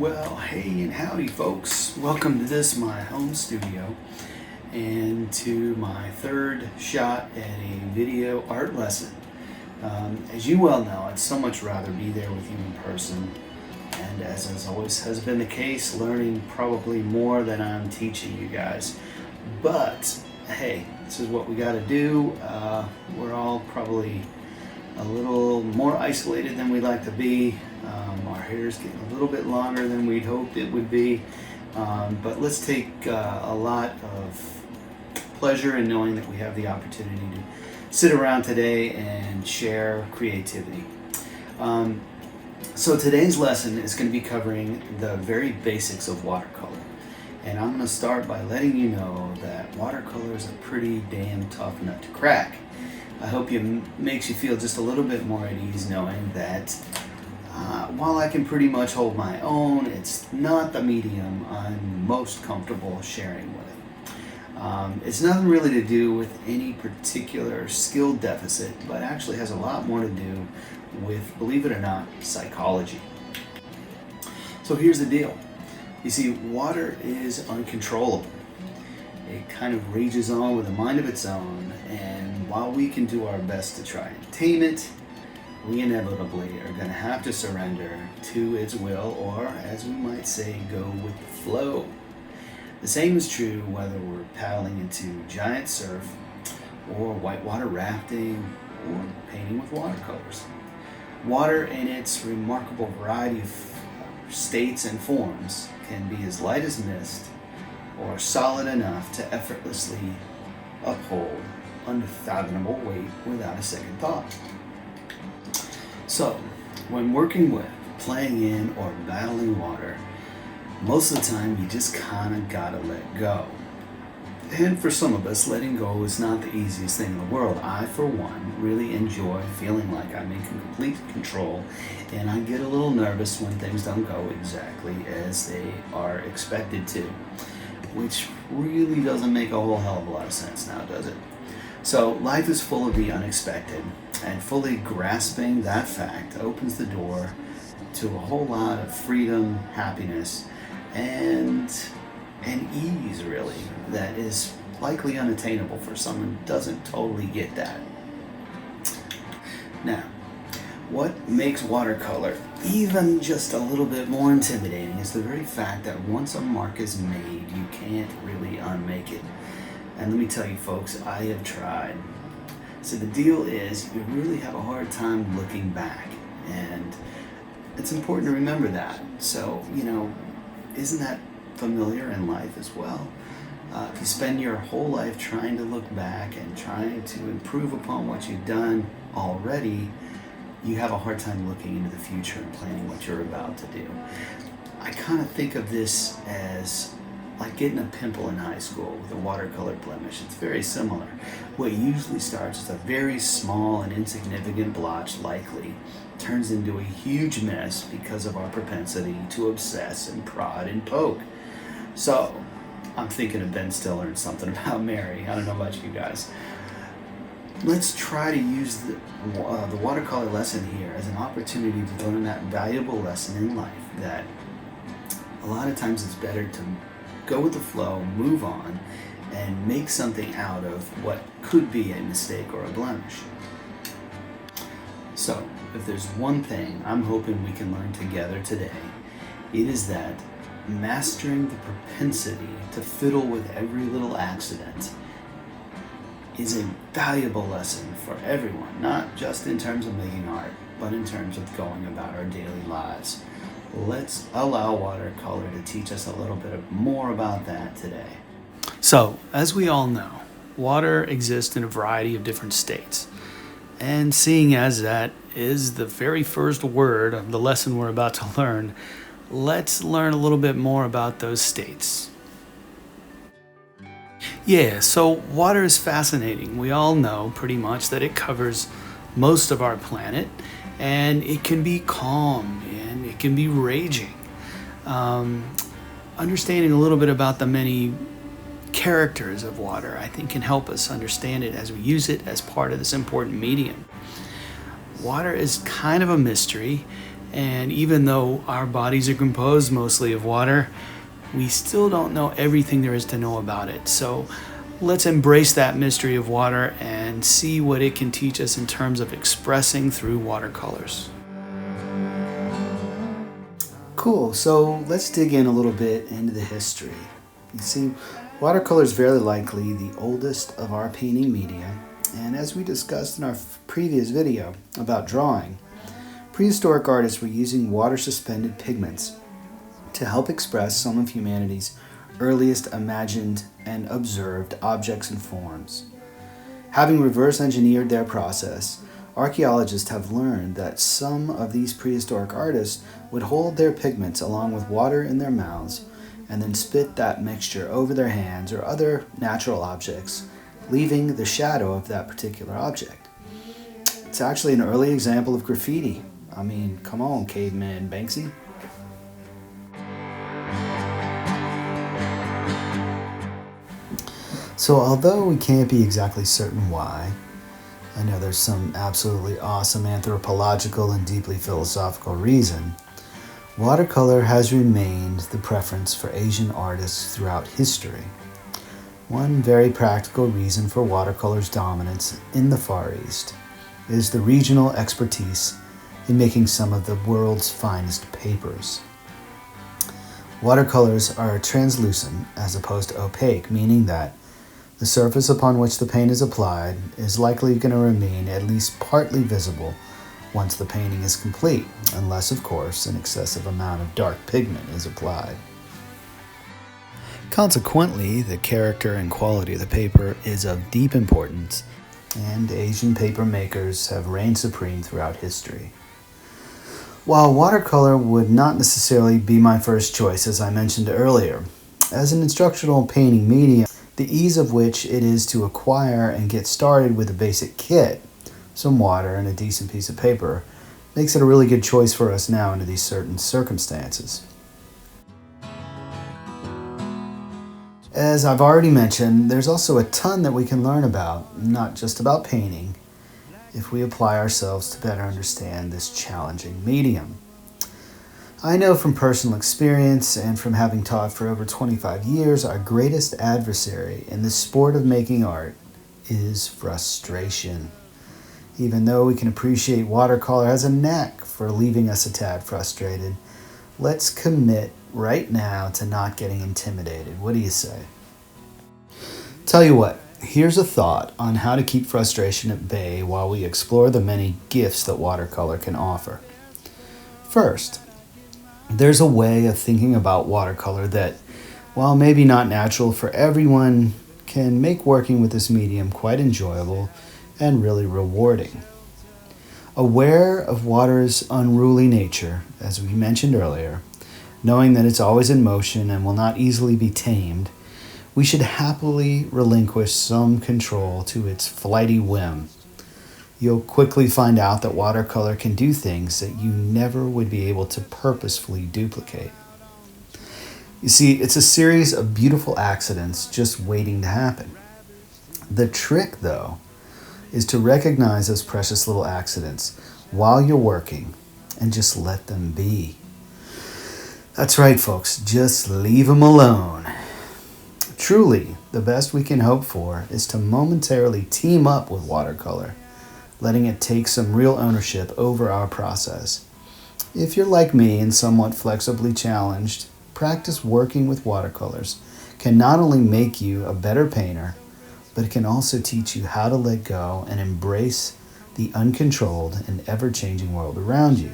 Well, hey and howdy folks. Welcome to this, my home studio, and to my third shot at a video art lesson. As you well know, I'd so much rather be there with you in person, and as always has been the case, learning probably more than I'm teaching you guys. But hey, this is what we got to do. We're all probably a little more isolated than we'd like to be. Our hair's getting a little bit longer than we'd hoped it would be. But let's take a lot of pleasure in knowing that we have the opportunity to sit around today and share creativity. So today's lesson is going to be covering the very basics of watercolor. And I'm going to start by letting you know that watercolor is a pretty damn tough nut to crack. I hope it makes you feel just a little bit more at ease knowing that while I can pretty much hold my own, it's not the medium I'm most comfortable sharing with. It's nothing really to do with any particular skill deficit, but actually has a lot more to do with, believe it or not, psychology. So here's the deal. You see, water is uncontrollable. It kind of rages on with a mind of its own, and while we can do our best to try and tame it, we inevitably are going to have to surrender to its will, or as we might say, go with the flow. The same is true whether we're paddling into giant surf, or whitewater rafting, or painting with watercolors. Water in its remarkable variety of states and forms can be as light as mist, or solid enough to effortlessly uphold unfathomable weight without a second thought. So, when working with, playing in, or battling water, most of the time you just kind of gotta let go. And for some of us, letting go is not the easiest thing in the world. I, for one, really enjoy feeling like I'm in complete control, and I get a little nervous when things don't go exactly as they are expected to, which really doesn't make a whole hell of a lot of sense now, does it? So life is full of the unexpected, and fully grasping that fact opens the door to a whole lot of freedom, happiness, and ease, really, that is likely unattainable for someone who doesn't totally get that. Now, what makes watercolor even just a little bit more intimidating is the very fact that once a mark is made, you can't really unmake it. And let me tell you folks, I have tried. So the deal is, you really have a hard time looking back, and it's important to remember that. So, isn't that familiar in life as well? If you spend your whole life trying to look back and trying to improve upon what you've done already, you have a hard time looking into the future and planning what you're about to do. I kind of think of this as like getting a pimple in high school with a watercolor blemish. It's very similar. What usually starts as a very small and insignificant blotch likely turns into a huge mess because of our propensity to obsess and prod and poke. So, I'm thinking of Ben Stiller and Something About Mary. I don't know about you guys. Let's try to use the watercolor lesson here as an opportunity to learn that valuable lesson in life, that a lot of times it's better to go with the flow, move on, and make something out of what could be a mistake or a blemish. So, if there's one thing I'm hoping we can learn together today, it is that mastering the propensity to fiddle with every little accident is a valuable lesson for everyone, not just in terms of making art, but in terms of going about our daily lives. Let's allow watercolor to teach us a little bit more about that today. So, as we all know, water exists in a variety of different states. And seeing as that is the very first word of the lesson we're about to learn, let's learn a little bit more about those states. Yeah, so water is fascinating. We all know pretty much that it covers most of our planet, and it can be calm and it can be raging. Understanding a little bit about the many characters of water, I think, can help us understand it as we use it as part of this important medium. Water is kind of a mystery, And even though our bodies are composed mostly of water, we still don't know everything there is to know about it. So let's embrace that mystery of water and see what it can teach us in terms of expressing through watercolors. Cool, so let's dig in a little bit into the history. You see, watercolor is very likely the oldest of our painting media, and as we discussed in our previous video about drawing, prehistoric artists were using water-suspended pigments to help express some of humanity's earliest imagined and observed objects and forms. Having reverse engineered their process, archaeologists have learned that some of these prehistoric artists would hold their pigments along with water in their mouths and then spit that mixture over their hands or other natural objects, leaving the shadow of that particular object. It's actually an early example of graffiti. I mean, come on, caveman Banksy. So although we can't be exactly certain why, I know there's some absolutely awesome anthropological and deeply philosophical reason, watercolor has remained the preference for Asian artists throughout history. One very practical reason for watercolor's dominance in the Far East is the regional expertise in making some of the world's finest papers. Watercolors are translucent as opposed to opaque, meaning that the surface upon which the paint is applied is likely going to remain at least partly visible once the painting is complete, unless, of course, an excessive amount of dark pigment is applied. Consequently, the character and quality of the paper is of deep importance, and Asian paper makers have reigned supreme throughout history. While watercolor would not necessarily be my first choice, as I mentioned earlier, as an instructional painting medium, the ease of which it is to acquire and get started with a basic kit, some water and a decent piece of paper, makes it a really good choice for us now under these certain circumstances. As I've already mentioned, there's also a ton that we can learn about, not just about painting, if we apply ourselves to better understand this challenging medium. I know from personal experience and from having taught for over 25 years, our greatest adversary in the sport of making art is frustration. Even though we can appreciate watercolor has a knack for leaving us a tad frustrated, let's commit right now to not getting intimidated. What do you say? Tell you what, here's a thought on how to keep frustration at bay while we explore the many gifts that watercolor can offer. First, there's a way of thinking about watercolor that, while maybe not natural for everyone, can make working with this medium quite enjoyable and really rewarding. Aware of water's unruly nature, as we mentioned earlier, knowing that it's always in motion and will not easily be tamed, we should happily relinquish some control to its flighty whim. You'll quickly find out that watercolor can do things that you never would be able to purposefully duplicate. You see, it's a series of beautiful accidents just waiting to happen. The trick, though, is to recognize those precious little accidents while you're working and just let them be. That's right, folks, just leave them alone. Truly, the best we can hope for is to momentarily team up with watercolor, letting it take some real ownership over our process. If you're like me and somewhat flexibly challenged, practice working with watercolors can not only make you a better painter, but it can also teach you how to let go and embrace the uncontrolled and ever-changing world around you.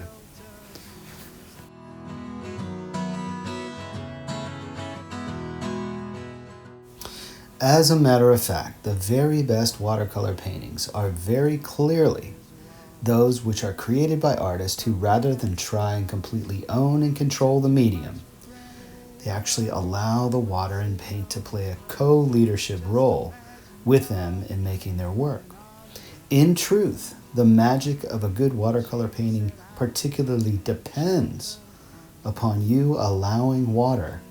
As a matter of fact, the very best watercolor paintings are very clearly those which are created by artists who, rather than try and completely own and control the medium, they actually allow the water and paint to play a co-leadership role with them in making their work. In truth, the magic of a good watercolor painting particularly depends upon you allowing water,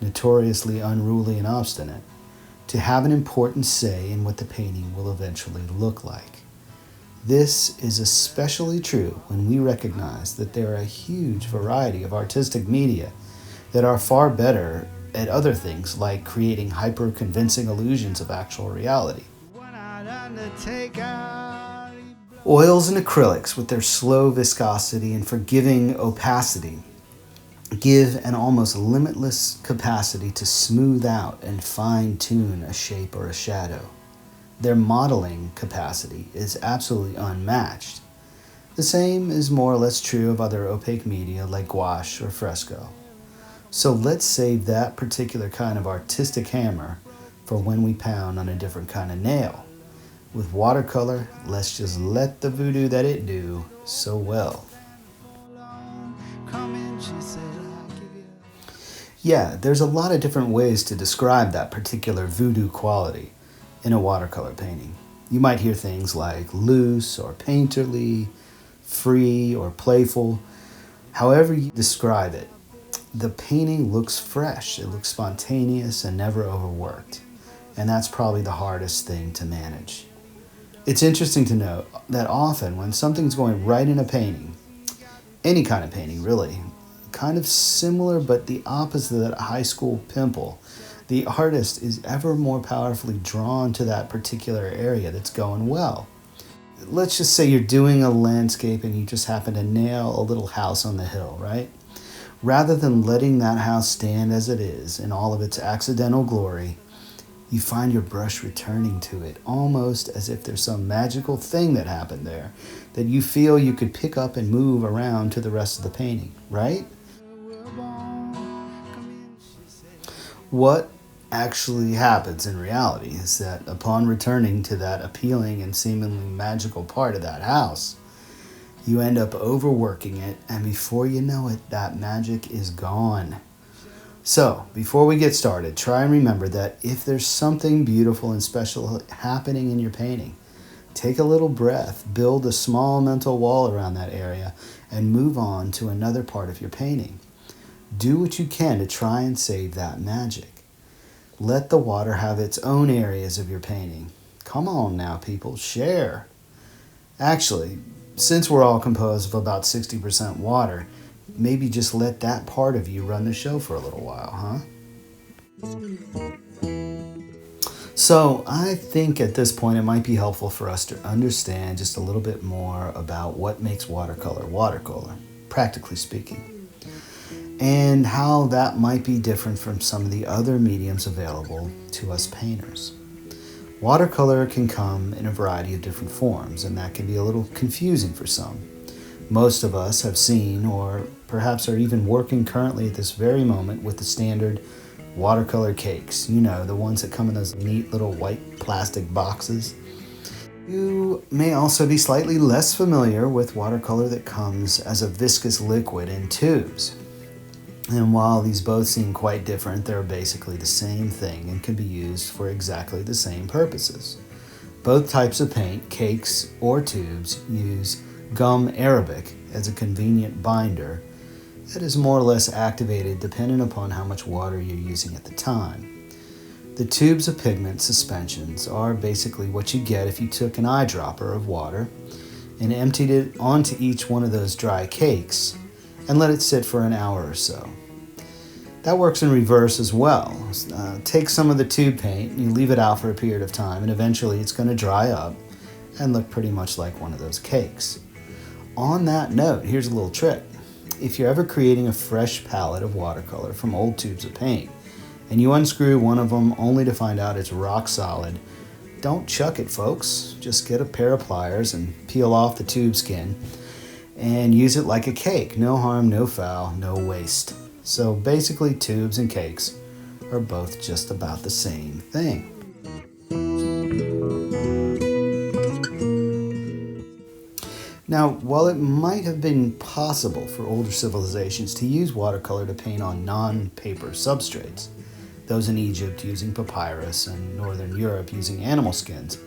notoriously unruly and obstinate, to have an important say in what the painting will eventually look like. This is especially true when we recognize that there are a huge variety of artistic media that are far better at other things like creating hyper-convincing illusions of actual reality. Oils and acrylics, with their slow viscosity and forgiving opacity, give an almost limitless capacity to smooth out and fine-tune a shape or a shadow. Their modeling capacity is absolutely unmatched. The same is more or less true of other opaque media like gouache or fresco. So let's save that particular kind of artistic hammer for when we pound on a different kind of nail. With watercolor, let's just let the voodoo that it do so well. Yeah, there's a lot of different ways to describe that particular voodoo quality in a watercolor painting. You might hear things like loose or painterly, free or playful. However you describe it, the painting looks fresh, it looks spontaneous and never overworked. And that's probably the hardest thing to manage. It's interesting to note that often when something's going right in a painting, any kind of painting really, kind of similar but the opposite of that high school pimple, the artist is ever more powerfully drawn to that particular area that's going well. Let's just say you're doing a landscape and you just happen to nail a little house on the hill, right? Rather than letting that house stand as it is in all of its accidental glory, you find your brush returning to it almost as if there's some magical thing that happened there that you feel you could pick up and move around to the rest of the painting, right? What actually happens in reality is that upon returning to that appealing and seemingly magical part of that house, you end up overworking it, and before you know it, that magic is gone. So, before we get started, try and remember that if there's something beautiful and special happening in your painting, take a little breath, build a small mental wall around that area, and move on to another part of your painting. Do what you can to try and save that magic. Let the water have its own areas of your painting. Come on now, people, share. Actually, since we're all composed of about 60% water, maybe just let that part of you run the show for a little while, huh? So I think at this point it might be helpful for us to understand just a little bit more about what makes watercolor, practically speaking, and how that might be different from some of the other mediums available to us painters. Watercolor can come in a variety of different forms, and that can be a little confusing for some. Most of us have seen, or perhaps are even working currently at this very moment with the standard watercolor cakes. You know, the ones that come in those neat little white plastic boxes. You may also be slightly less familiar with watercolor that comes as a viscous liquid in tubes. And while these both seem quite different, they're basically the same thing and can be used for exactly the same purposes. Both types of paint, cakes or tubes, use gum arabic as a convenient binder that is more or less activated depending upon how much water you're using at the time. The tubes of pigment suspensions are basically what you get if you took an eyedropper of water and emptied it onto each one of those dry cakes and let it sit for an hour or so. That works in reverse as well. Take some of the tube paint and you leave it out for a period of time, and eventually it's going to dry up and look pretty much like one of those cakes. On that note, here's a little trick. If you're ever creating a fresh palette of watercolor from old tubes of paint and you unscrew one of them only to find out it's rock solid, don't chuck it, folks. Just get a pair of pliers and peel off the tube skin and use it like a cake. No harm, no foul, no waste. So basically, tubes and cakes are both just about the same thing. Now, while it might have been possible for older civilizations to use watercolor to paint on non-paper substrates, those in Egypt using papyrus and Northern Europe using animal skins,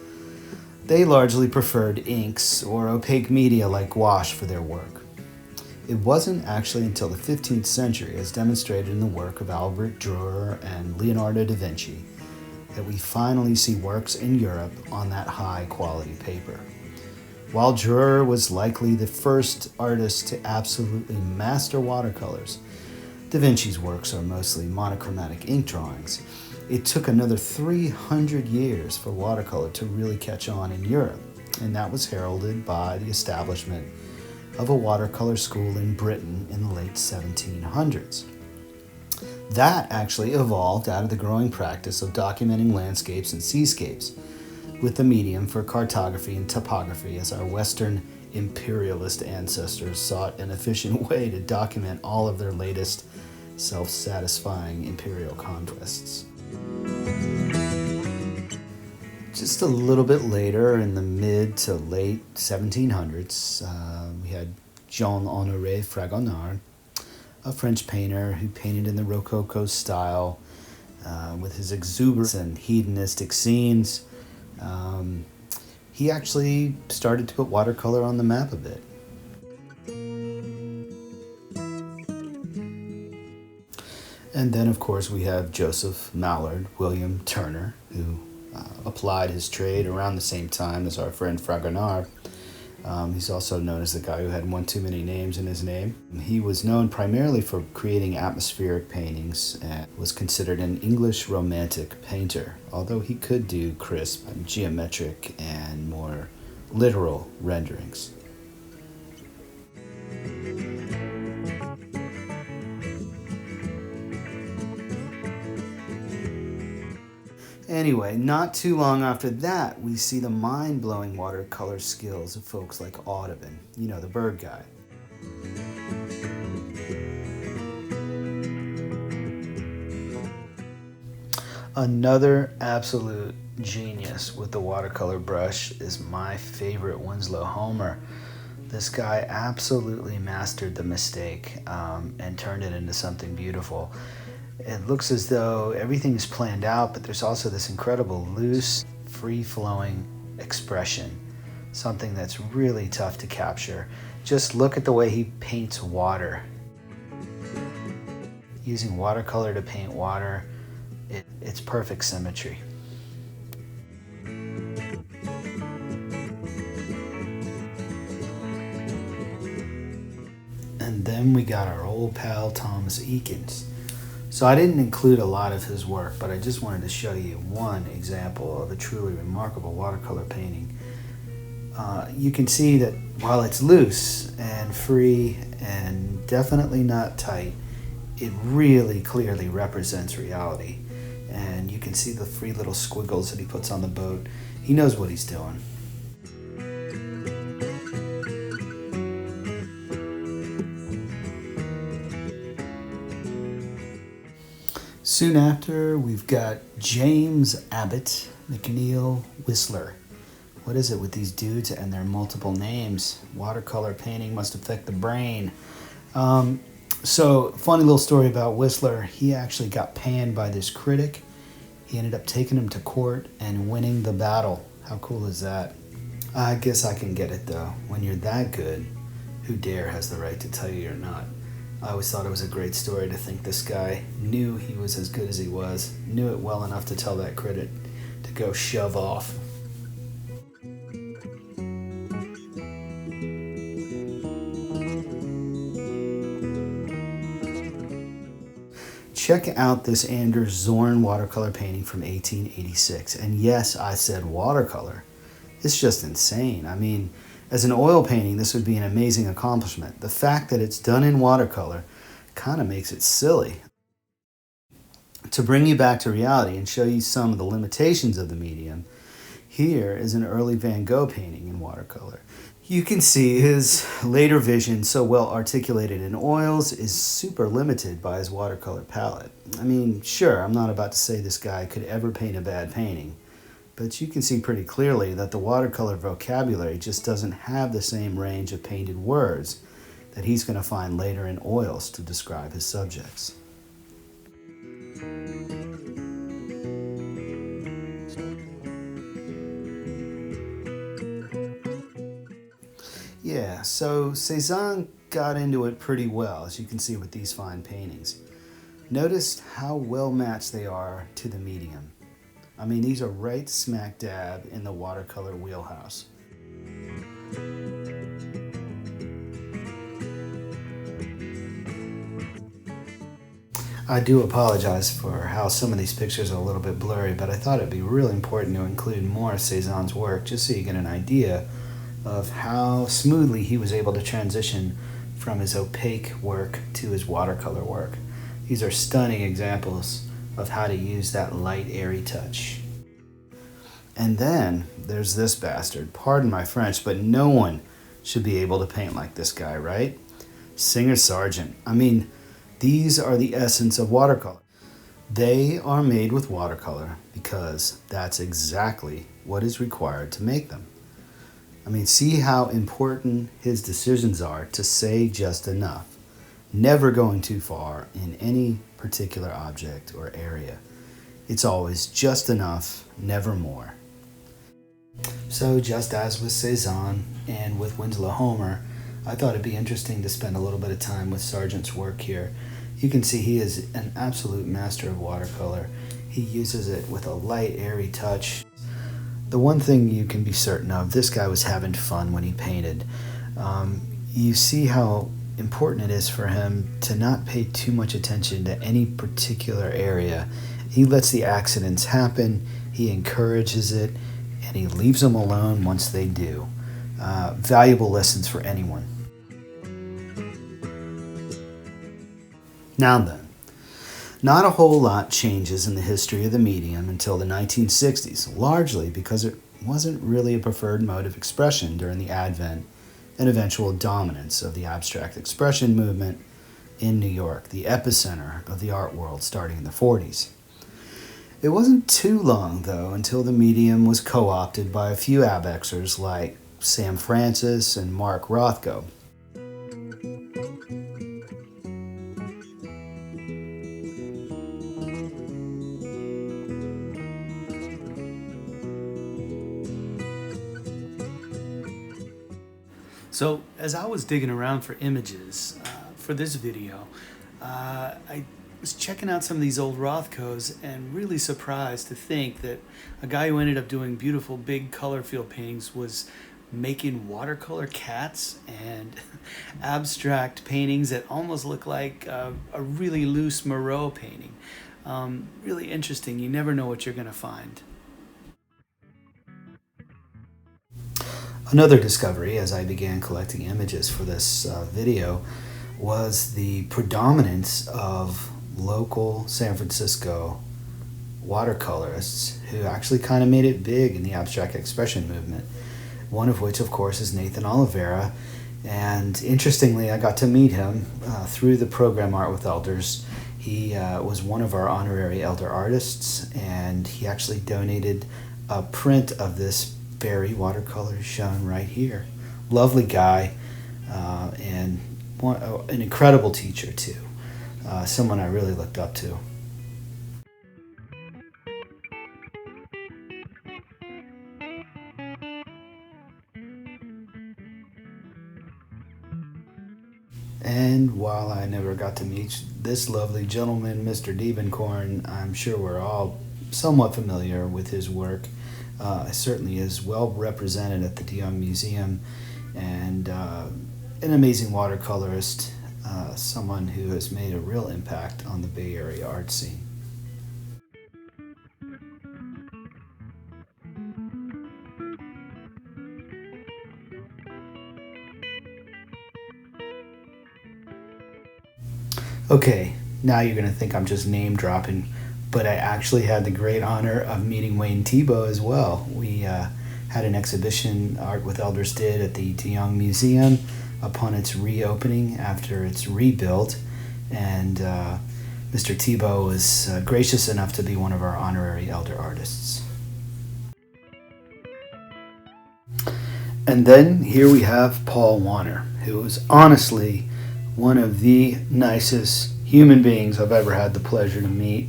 they largely preferred inks or opaque media like gouache for their work. It wasn't actually until the 15th century, as demonstrated in the work of Albrecht Drurer and Leonardo da Vinci, that we finally see works in Europe on that high-quality paper. While Drurer was likely the first artist to absolutely master watercolors, Davinci's works are mostly monochromatic ink drawings. It took another 300 years for watercolor to really catch on in Europe, and that was heralded by the establishment of a watercolor school in Britain in the late 1700s. That actually evolved out of the growing practice of documenting landscapes and seascapes, with the medium for cartography and topography as our Western imperialist ancestors sought an efficient way to document all of their latest self-satisfying imperial conquests. Just a little bit later, in the mid to late 1700s, we had Jean-Honore Fragonard, a French painter who painted in the Rococo style with his exuberance and hedonistic scenes. He actually started to put watercolor on the map a bit. And then, of course, we have Joseph Mallord, William Turner, who applied his trade around the same time as our friend Fragonard. He's also known as the guy who had one too many names in his name. He was known primarily for creating atmospheric paintings and was considered an English romantic painter, although he could do crisp, geometric, and more literal renderings. Anyway, not too long after that, we see the mind-blowing watercolor skills of folks like Audubon, you know, the bird guy. Another absolute genius with the watercolor brush is my favorite Winslow Homer. This guy absolutely mastered the mistake and turned it into something beautiful. It looks as though everything's planned out, but there's also this incredible loose, free-flowing expression, something that's really tough to capture. Just look at the way he paints water. Using watercolor to paint water, it's perfect symmetry. And then we got our old pal Thomas Eakins. So I didn't include a lot of his work, but I just wanted to show you one example of a truly remarkable watercolor painting. You can see that while it's loose and free and definitely not tight, it really clearly represents reality. And you can see the free little squiggles that he puts on the boat. He knows what he's doing. Soon after, we've got James Abbott, McNeill, Whistler. What is it with these dudes and their multiple names? Watercolor painting must affect the brain. So, funny little story about Whistler. He actually got panned by this critic. He ended up taking him to court and winning the battle. How cool is that? I guess I can get it, though. When you're that good, who dare has the right to tell you you're not? I always thought it was a great story to think this guy knew he was as good as he was, knew it well enough to tell that critic to go shove off. Check out this Anders Zorn watercolor painting from 1886. And yes, I said watercolor. It's just insane. I mean, as an oil painting, this would be an amazing accomplishment. The fact that it's done in watercolor kind of makes it silly. To bring you back to reality and show you some of the limitations of the medium, here is an early Van Gogh painting in watercolor. You can see his later vision, so well articulated in oils, is super limited by his watercolor palette. I mean, sure, I'm not about to say this guy could ever paint a bad painting, but you can see pretty clearly that the watercolor vocabulary just doesn't have the same range of painted words that he's going to find later in oils to describe his subjects. Yeah, so Cezanne got into it pretty well, as you can see with these fine paintings. Notice how well matched they are to the medium. I mean, these are right smack dab in the watercolor wheelhouse. I do apologize for how some of these pictures are a little bit blurry, but I thought it'd be really important to include more of Cezanne's work just so you get an idea of how smoothly he was able to transition from his opaque work to his watercolor work. These are stunning examples of how to use that light, airy touch. And then there's this bastard. Pardon my French, but no one should be able to paint like this guy, right? Singer Sargent. I mean, these are the essence of watercolor. They are made with watercolor because that's exactly what is required to make them. I mean, see how important his decisions are to say just enough, never going too far in any particular object or area. It's always just enough, never more. So just as with Cezanne and with Winslow Homer, I thought it'd be interesting to spend a little bit of time with Sargent's work here. You can see he is an absolute master of watercolor. He uses it with a light, airy touch. The one thing you can be certain of, this guy was having fun when he painted. You see how important it is for him to not pay too much attention to any particular area. He lets the accidents happen, he encourages it, and he leaves them alone once they do. Valuable lessons for anyone. Now then, not a whole lot changes in the history of the medium until the 1960s, largely because it wasn't really a preferred mode of expression during the advent and eventual dominance of the abstract expression movement in New York, the epicenter of the art world starting in the 40s. It wasn't too long, though, until the medium was co-opted by a few abexers like Sam Francis and Mark Rothko. So, as I was digging around for images for this video, I was checking out some of these old Rothkos and really surprised to think that a guy who ended up doing beautiful big color field paintings was making watercolor cats and abstract paintings that almost look like a really loose Moreau painting. Really interesting. You never know what you're going to find. Another discovery as I began collecting images for this video was the predominance of local San Francisco watercolorists who actually kind of made it big in the abstract expression movement. One of which, of course, is Nathan Oliviera. And interestingly, I got to meet him through the program Art with Elders. He was one of our honorary elder artists, and he actually donated a print of this very watercolor shown right here. Lovely guy, and an incredible teacher too. Someone I really looked up to. And while I never got to meet this lovely gentleman, Mr. Diebenkorn, I'm sure we're all somewhat familiar with his work. Certainly is well represented at the de Young Museum, and an amazing watercolorist, someone who has made a real impact on the Bay Area art scene. Okay, now you're going to think I'm just name dropping, but I actually had the great honor of meeting Wayne Thiebaud as well. We had an exhibition Art with Elders did at the de Young Museum upon its reopening after its rebuild, and Mr. Thiebaud was gracious enough to be one of our honorary elder artists. And then here we have Paul Warner, who is honestly one of the nicest human beings I've ever had the pleasure to meet.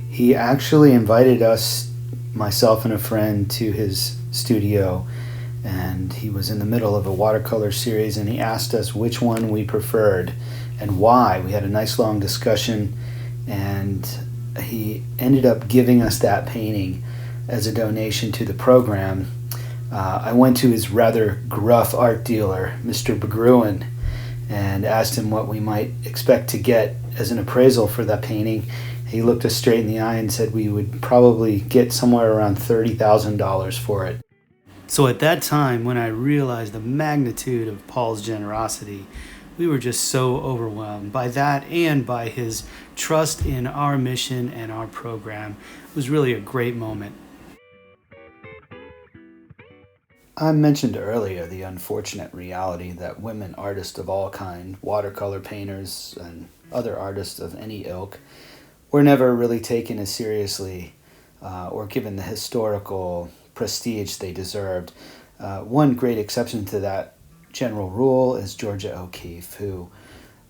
He actually invited us, myself and a friend, to his studio, and he was in the middle of a watercolor series, and he asked us which one we preferred and why. We had a nice long discussion, and he ended up giving us that painting as a donation to the program. I went to his rather gruff art dealer, Mr. Begruin, and asked him what we might expect to get as an appraisal for that painting. He looked us straight in the eye and said we would probably get somewhere around $30,000 for it. So at that time, when I realized the magnitude of Paul's generosity, we were just so overwhelmed by that and by his trust in our mission and our program. It was really a great moment. I mentioned earlier the unfortunate reality that women artists of all kind, watercolor painters and other artists of any ilk, were never really taken as seriously or given the historical prestige they deserved. One great exception to that general rule is Georgia O'Keeffe, who,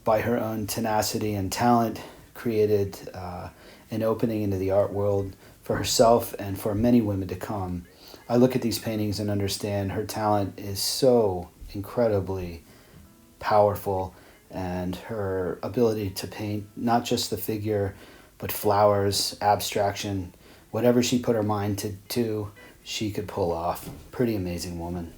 by her own tenacity and talent, created an opening into the art world for herself and for many women to come. I look at these paintings and understand her talent is so incredibly powerful, and her ability to paint not just the figure, but flowers, abstraction, whatever she put her mind to do, she could pull off. Pretty amazing woman.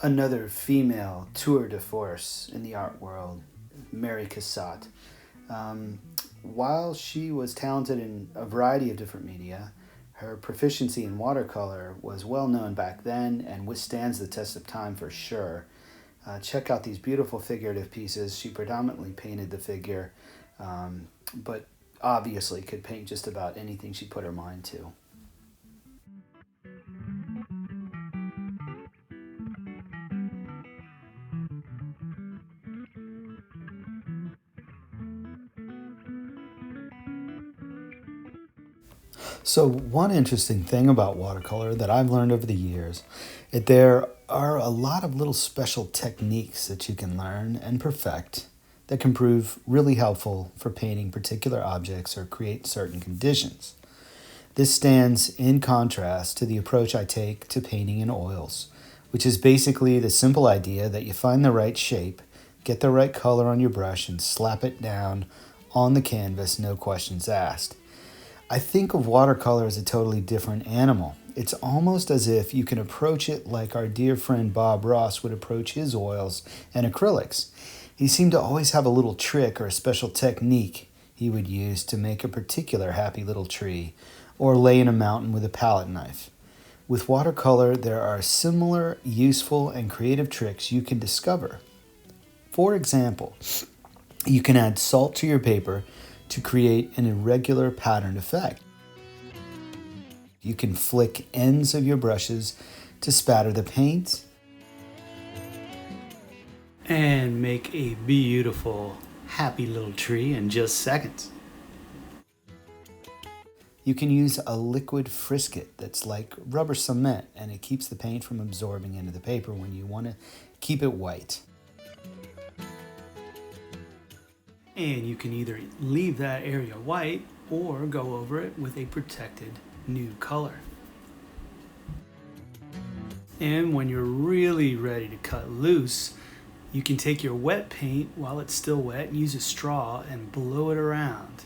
Another female tour de force in the art world, Mary Cassatt. While she was talented in a variety of different media, her proficiency in watercolor was well known back then and withstands the test of time for sure. Check out these beautiful figurative pieces. She predominantly painted the figure, but obviously could paint just about anything she put her mind to. So one interesting thing about watercolor that I've learned over the years is there are a lot of little special techniques that you can learn and perfect that can prove really helpful for painting particular objects or create certain conditions. This stands in contrast to the approach I take to painting in oils, which is basically the simple idea that you find the right shape, get the right color on your brush, and slap it down on the canvas, no questions asked. I think of watercolor as a totally different animal. It's almost as if you can approach it like our dear friend Bob Ross would approach his oils and acrylics. He seemed to always have a little trick or a special technique he would use to make a particular happy little tree or lay in a mountain with a palette knife. With watercolor, there are similar, useful, and creative tricks you can discover. For example, you can add salt to your paper to create an irregular patterned effect. You can flick ends of your brushes to spatter the paint and make a beautiful, happy little tree in just seconds. You can use a liquid frisket that's like rubber cement, and it keeps the paint from absorbing into the paper when you want to keep it white. And you can either leave that area white or go over it with a protected nude color. And when you're really ready to cut loose, you can take your wet paint while it's still wet and use a straw and blow it around.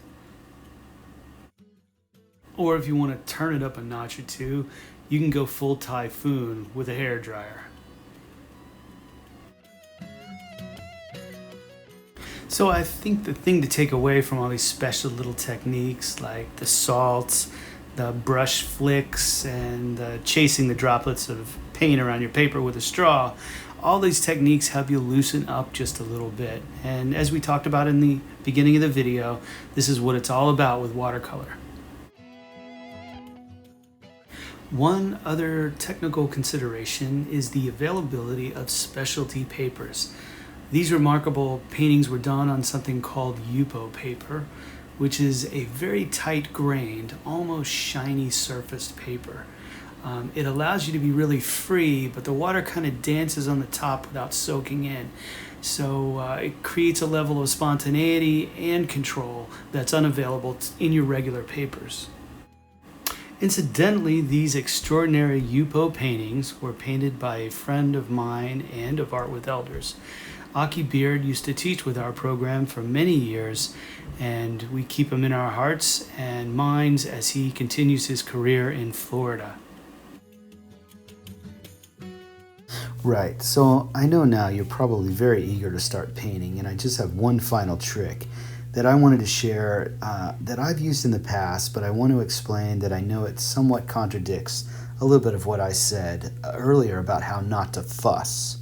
Or if you want to turn it up a notch or two, you can go full typhoon with a hairdryer. So I think the thing to take away from all these special little techniques like the salts, the brush flicks, and chasing the droplets of paint around your paper with a straw, all these techniques help you loosen up just a little bit. And as we talked about in the beginning of the video, this is what it's all about with watercolor. One other technical consideration is the availability of specialty papers. These remarkable paintings were done on something called Yupo paper, which is a very tight-grained, almost shiny surfaced paper. It allows you to be really free, but the water kind of dances on the top without soaking in. So it creates a level of spontaneity and control that's unavailable in your regular papers. Incidentally, these extraordinary Yupo paintings were painted by a friend of mine and of Art with Elders. Akira Beard used to teach with our program for many years, and we keep him in our hearts and minds as he continues his career in Florida. Right, so I know now you're probably very eager to start painting, and I just have one final trick that I wanted to share that I've used in the past, but I want to explain that I know it somewhat contradicts a little bit of what I said earlier about how not to fuss.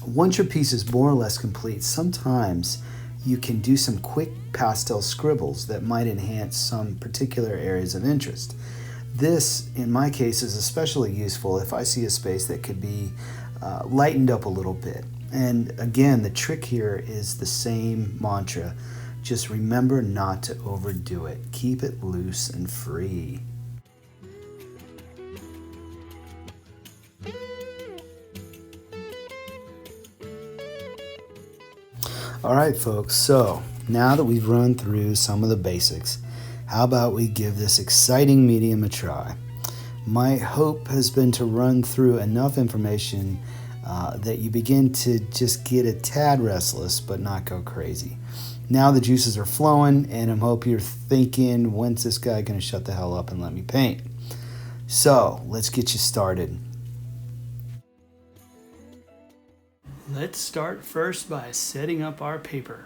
Once your piece is more or less complete, sometimes you can do some quick pastel scribbles that might enhance some particular areas of interest. This, in my case, is especially useful if I see a space that could be lightened up a little bit. And again, the trick here is the same mantra. Just remember not to overdo it. Keep it loose and free. All right, folks, so now that we've run through some of the basics, how about we give this exciting medium a try? My hope has been to run through enough information that you begin to just get a tad restless, but not go crazy. Now the juices are flowing, and I hope you're thinking, when's this guy going to shut the hell up and let me paint? So, let's get you started. Let's start first by setting up our paper.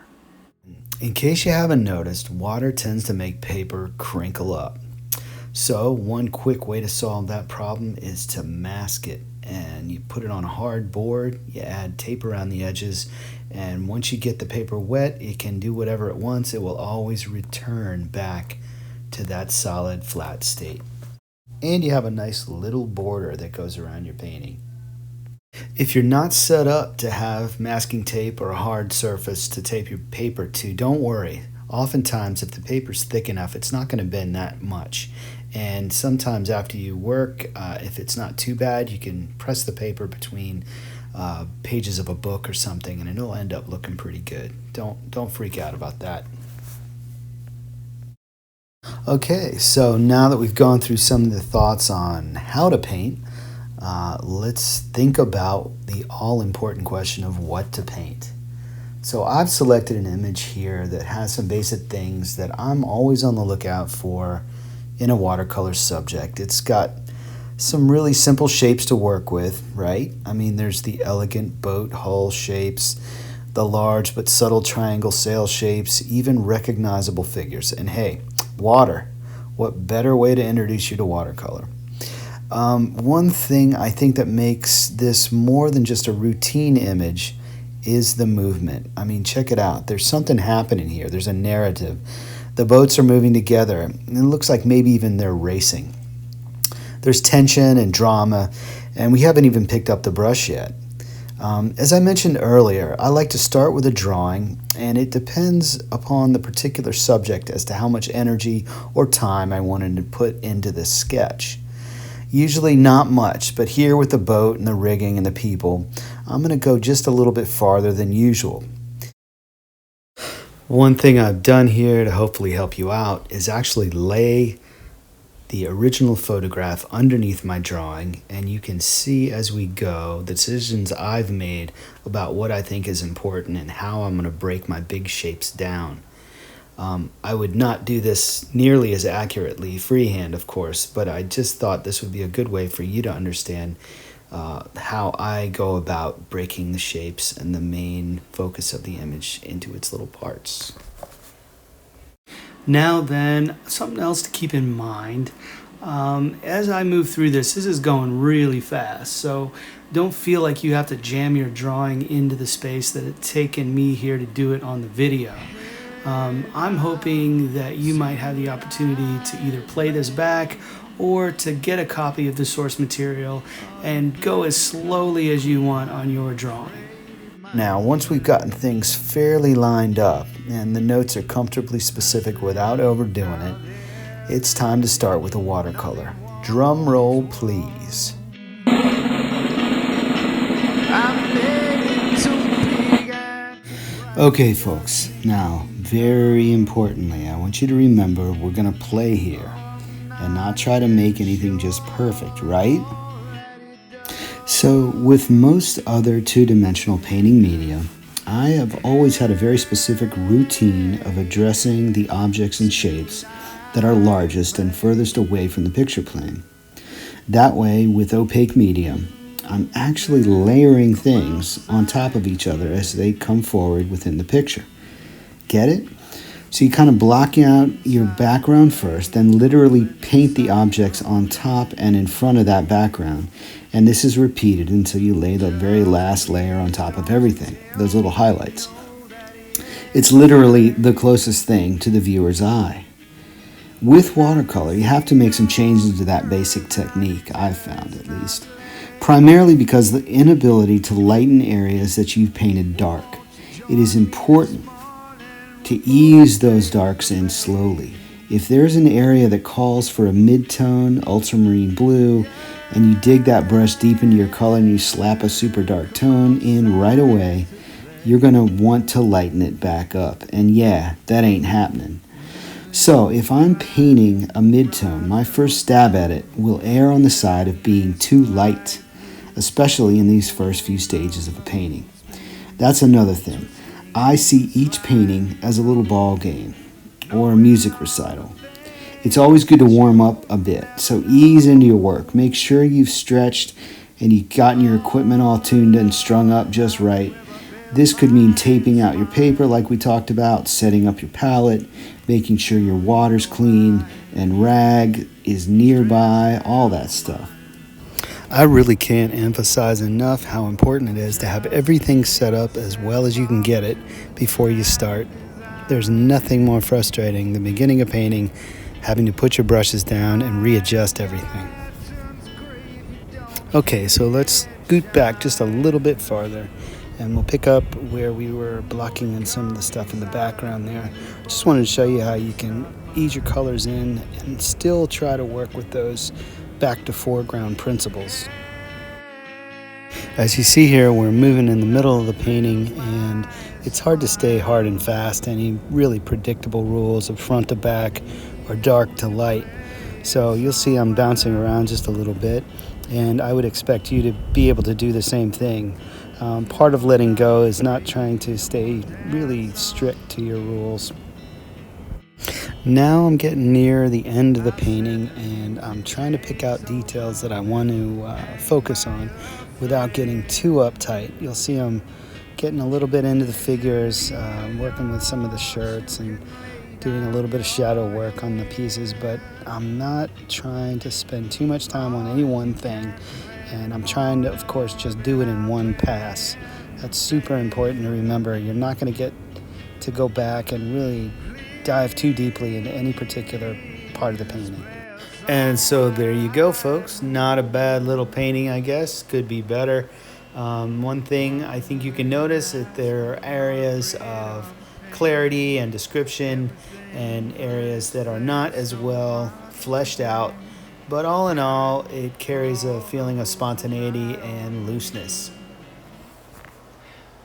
In case you haven't noticed, water tends to make paper crinkle up. So one quick way to solve that problem is to mask it. And you put it on a hard board, you add tape around the edges, and once you get the paper wet, it can do whatever it wants. It will always return back to that solid flat state. And you have a nice little border that goes around your painting. If you're not set up to have masking tape or a hard surface to tape your paper to, don't worry. Oftentimes, if the paper's thick enough, it's not going to bend that much. And sometimes after you work, if it's not too bad, you can press the paper between pages of a book or something, and it'll end up looking pretty good. Don't freak out about that. Okay, so now that we've gone through some of the thoughts on how to paint, let's think about the all-important question of what to paint. So I've selected an image here that has some basic things that I'm always on the lookout for in a watercolor subject. It's got some really simple shapes to work with, right? I mean, there's the elegant boat hull shapes, the large but subtle triangle sail shapes, even recognizable figures. And hey, water. What better way to introduce you to watercolor? One thing I think that makes this more than just a routine image is the movement. I mean, check it out. There's something happening here. There's a narrative. The boats are moving together, and it looks like maybe even they're racing. There's tension and drama, and we haven't even picked up the brush yet. As I mentioned earlier, I like to start with a drawing, and it depends upon the particular subject as to how much energy or time I wanted to put into this sketch. Usually not much, but here with the boat and the rigging and the people, I'm going to go just a little bit farther than usual. One thing I've done here to hopefully help you out is actually lay the original photograph underneath my drawing, and you can see as we go the decisions I've made about what I think is important and how I'm going to break my big shapes down. I would not do this nearly as accurately freehand, of course, but I just thought this would be a good way for you to understand how I go about breaking the shapes and the main focus of the image into its little parts. Now then, something else to keep in mind. As I move through this is going really fast, so don't feel like you have to jam your drawing into the space that it's taken me here to do it on the video. I'm hoping that you might have the opportunity to either play this back or to get a copy of the source material and go as slowly as you want on your drawing. Now, once we've gotten things fairly lined up and the notes are comfortably specific without overdoing it, it's time to start with a watercolor. Drum roll, please. Okay, folks, now, very importantly, I want you to remember we're going to play here. and not try to make anything just perfect, right? So with most other two-dimensional painting media, I have always had a very specific routine of addressing the objects and shapes that are largest and furthest away from the picture plane. That way, with opaque medium, I'm actually layering things on top of each other as they come forward within the picture. Get it? So you kind of block out your background first, then literally paint the objects on top and in front of that background. And this is repeated until you lay the very last layer on top of everything, those little highlights. It's literally the closest thing to the viewer's eye. With watercolor, you have to make some changes to that basic technique, I've found at least. Primarily because of the inability to lighten areas that you've painted dark. It is important to ease those darks in slowly. If there's an area that calls for a mid-tone, ultramarine blue, and you dig that brush deep into your color and you slap a super dark tone in right away, you're going to want to lighten it back up. And yeah, that ain't happening. So if I'm painting a mid-tone, my first stab at it will err on the side of being too light, especially in these first few stages of a painting. That's another thing. I see each painting as a little ball game or a music recital. It's always good to warm up a bit, so ease into your work. Make sure you've stretched and you've gotten your equipment all tuned and strung up just right. This could mean taping out your paper like we talked about, setting up your palette, making sure your water's clean and rag is nearby, all that stuff. I really can't emphasize enough how important it is to have everything set up as well as you can get it before you start. There's nothing more frustrating than beginning a painting, having to put your brushes down and readjust everything. Okay, so let's scoot back just a little bit farther and we'll pick up where we were blocking in some of the stuff in the background there. Just wanted to show you how you can ease your colors in and still try to work with those back to foreground principles. As you see here, we're moving in the middle of the painting and it's hard to stay hard and fast. Any really predictable rules of front to back or dark to light. So you'll see I'm bouncing around just a little bit and I would expect you to be able to do the same thing. Part of letting go is not trying to stay really strict to your rules. Now I'm getting near the end of the painting and I'm trying to pick out details that I want to focus on without getting too uptight. You'll see I'm getting a little bit into the figures, working with some of the shirts and doing a little bit of shadow work on the pieces, but I'm not trying to spend too much time on any one thing, and I'm trying to, of course, just do it in one pass. That's super important to remember. You're not going to get to go back and really dive too deeply into any particular part of the painting. And so there you go, folks. Not a bad little painting, I guess. Could be better. One thing I think you can notice that there are areas of clarity and description and areas that are not as well fleshed out. But all in all, it carries a feeling of spontaneity and looseness.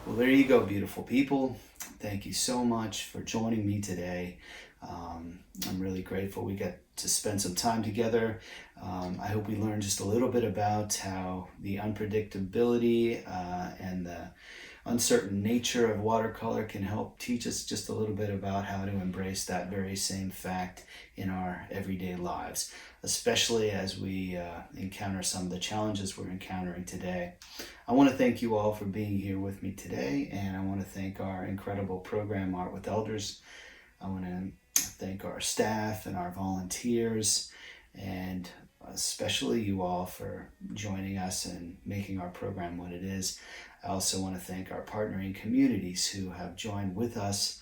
Well, there you go, beautiful people. Thank you so much for joining me today. I'm really grateful we got to spend some time together. I hope we learned just a little bit about how the unpredictability and the uncertain nature of watercolor can help teach us just a little bit about how to embrace that very same fact in our everyday lives, especially as we encounter some of the challenges we're encountering today. I want to thank you all for being here with me today, and I want to thank our incredible program, Art with Elders. I want to thank our staff and our volunteers, and especially you all for joining us and making our program what it is. I also want to thank our partnering communities who have joined with us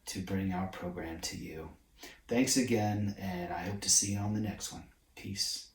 to bring our program to you. Thanks again, and I hope to see you on the next one. Peace.